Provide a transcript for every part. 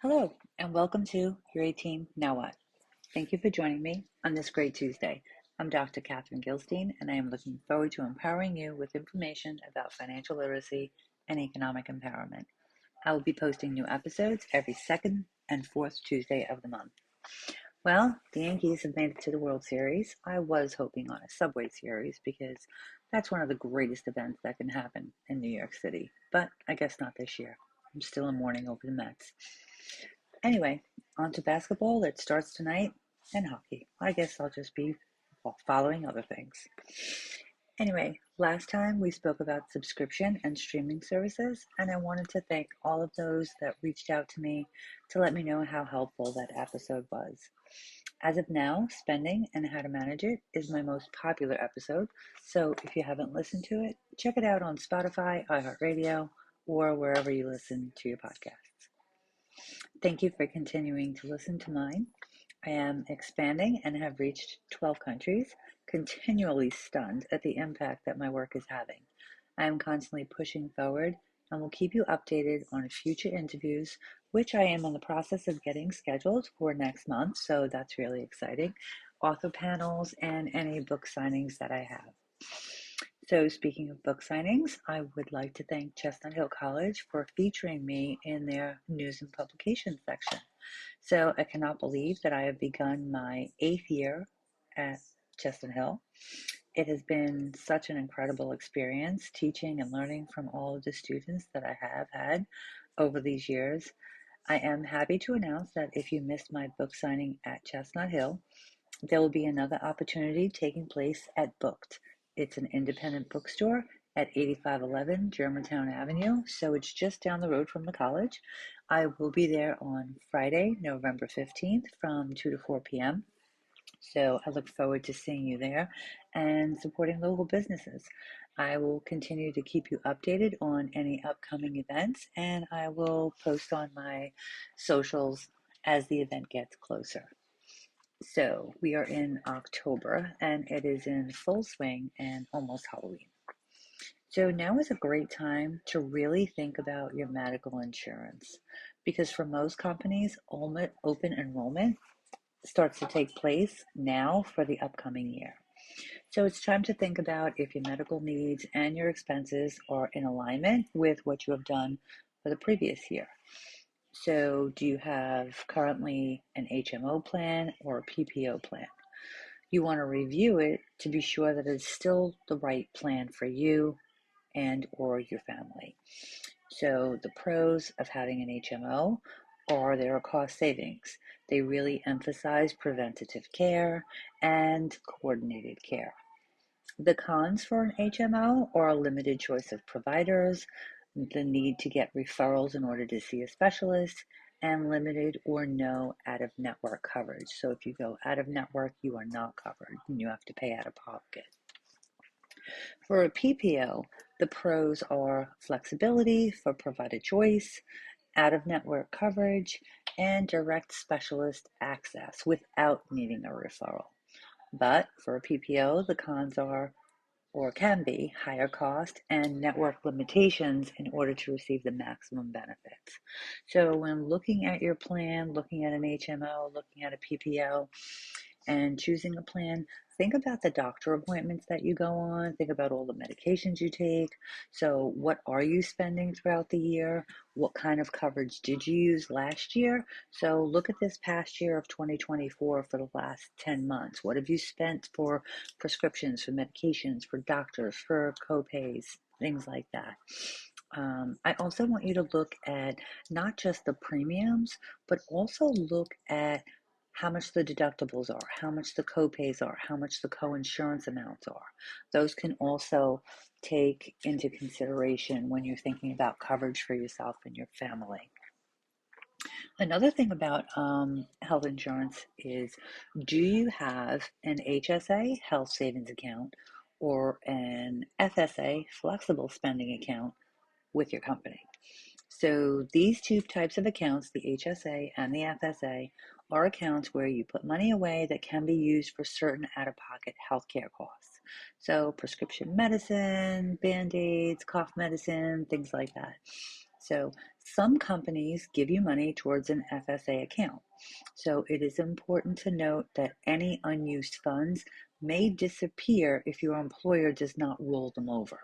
Hello, and welcome to Your 18 Now What? Thank you for joining me on this great Tuesday. I'm Dr. Catherine Gilstein, and I am looking forward to empowering you with information about financial literacy and economic empowerment. I will be posting new episodes every second and fourth Tuesday of the month. Well, the Yankees have made it to the World Series. I was hoping on a Subway Series because that's one of the greatest events that can happen in New York City, but I guess not this year. I'm still in mourning over the Mets. Anyway, on to basketball that starts tonight and hockey. I guess I'll just be following other things. Anyway, last time we spoke about subscription and streaming services, and I wanted to thank all of those that reached out to me to let me know how helpful that episode was. As of now, spending and how to manage it is my most popular episode, so if you haven't listened to it, check it out on Spotify, iHeartRadio, or wherever you listen to your podcasts. Thank you for continuing to listen to mine. I am expanding and have reached 12 countries, continually stunned at the impact that my work is having. I am constantly pushing forward and will keep you updated on future interviews, which I am in the process of getting scheduled for next month, so that's really exciting. Author panels and any book signings that I have. So speaking of book signings, I would like to thank Chestnut Hill College for featuring me in their news and publications section. So I cannot believe that I have begun my 8th year at Chestnut Hill. It has been such an incredible experience teaching and learning from all of the students that I have had over these years. I am happy to announce that if you missed my book signing at Chestnut Hill, there will be another opportunity taking place at Booked. It's an independent bookstore at 8511 Germantown Avenue, so it's just down the road from the college. I will be there on Friday, November 15th from 2 to 4 p.m. So I look forward to seeing you there and supporting local businesses. I will continue to keep you updated on any upcoming events, and I will post on my socials as the event gets closer. So we are in October and it is in full swing and almost Halloween. So now is a great time to really think about your medical insurance because for most companies, open enrollment starts to take place now for the upcoming year. So it's time to think about if your medical needs and your expenses are in alignment with what you have done for the previous year. So do you have currently an HMO plan or a PPO plan? You want to review it to be sure that it's still the right plan for you and or your family. So the pros of having an HMO are there are cost savings. They really emphasize preventative care and coordinated care. The cons for an HMO are a limited choice of providers, the need to get referrals in order to see a specialist, and limited or no out-of-network coverage. So if you go out-of-network, you are not covered and you have to pay out of pocket. For a PPO, the pros are flexibility for provider choice, out-of-network coverage, and direct specialist access without needing a referral. But for a PPO, the cons are or can be higher cost and network limitations in order to receive the maximum benefits. So when looking at your plan, looking at an HMO, looking at a PPO, and choosing a plan, think about the doctor appointments that you go on, think about all the medications you take. So what are you spending throughout the year? What kind of coverage did you use last year? So look at this past year of 2024 for the last 10 months. What have you spent for prescriptions, for medications, for doctors, for co-pays, things like that. I also want you to look at not just the premiums, but also look at how much the deductibles are, how much the co-pays are, how much the co-insurance amounts are. Those can also take into consideration when you're thinking about coverage for yourself and your family. Another thing about health insurance is, do you have an HSA, health savings account, or an FSA, flexible spending account with your company? So these two types of accounts, the HSA and the FSA, are accounts where you put money away that can be used for certain out-of-pocket healthcare costs. So prescription medicine, Band-Aids, cough medicine, things like that. So Some companies give you money towards an FSA account. So it is important to note that any unused funds may disappear if your employer does not roll them over.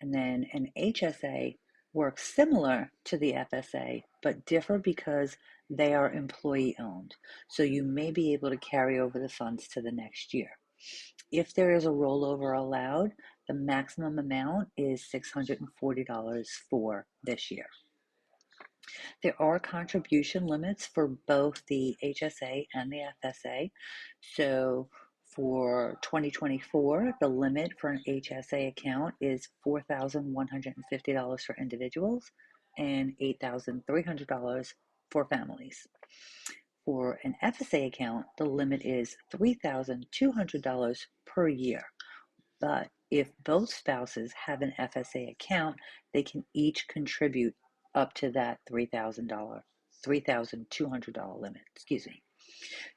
And then an HSA works similar to the FSA, but differ because they are employee owned. So you may be able to carry over the funds to the next year. If there is a rollover allowed, the maximum amount is $640 for this year. There are contribution limits for both the HSA and the FSA. So for 2024, the limit for an HSA account is $4,150 for individuals and $8,300 for families. For an FSA account, the limit is $3,200 per year. But if both spouses have an FSA account, they can each contribute up to that $3,200 limit.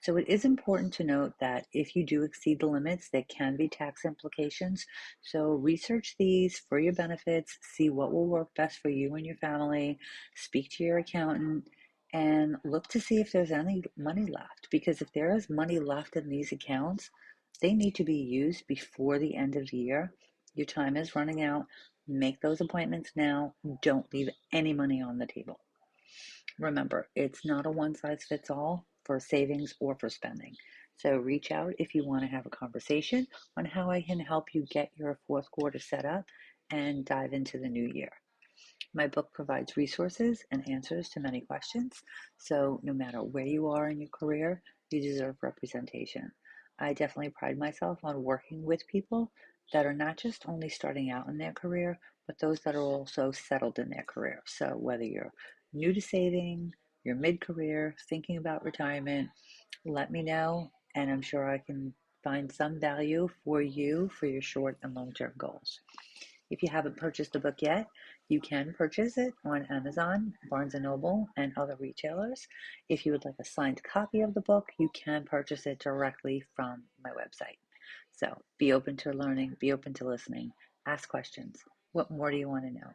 So it is important to note that if you do exceed the limits, there can be tax implications. So research these for your benefits, see what will work best for you and your family, speak to your accountant, and look to see if there's any money left. Because if there is money left in these accounts, they need to be used before the end of the year. Your time is running out. Make those appointments now. Don't leave any money on the table. Remember, it's not a one size fits all for savings or for spending. So reach out if you want to have a conversation on how I can help you get your fourth quarter set up and dive into the new year. My book provides resources and answers to many questions. So no matter where you are in your career, you deserve representation. I definitely pride myself on working with people that are not just only starting out in their career, but those that are also settled in their career. So whether you're new to saving, you're mid-career, thinking about retirement, let me know, and I'm sure I can find some value for you for your short and long-term goals. If you haven't purchased the book yet, you can purchase it on Amazon, Barnes & Noble, and other retailers. If you would like a signed copy of the book, you can purchase it directly from my website. So be open to learning, be open to listening, ask questions. What more do you want to know?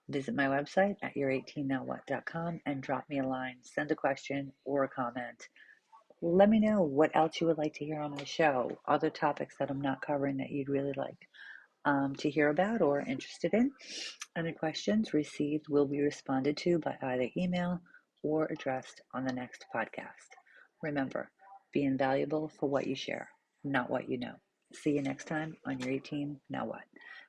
Visit my website at your18nowwhat.com and drop me a line, send a question or a comment. Let me know what else you would like to hear on my show, other topics that I'm not covering that you'd really like to hear about or interested in. Any questions received will be responded to by either email or addressed on the next podcast. Remember, be invaluable for what you share, not what you know. See you next time on Your 18 Now What.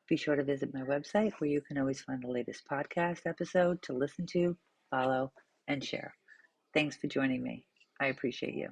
Be sure to visit my website where you can always find the latest podcast episode to listen to, follow, and share. Thanks for joining me. I appreciate you.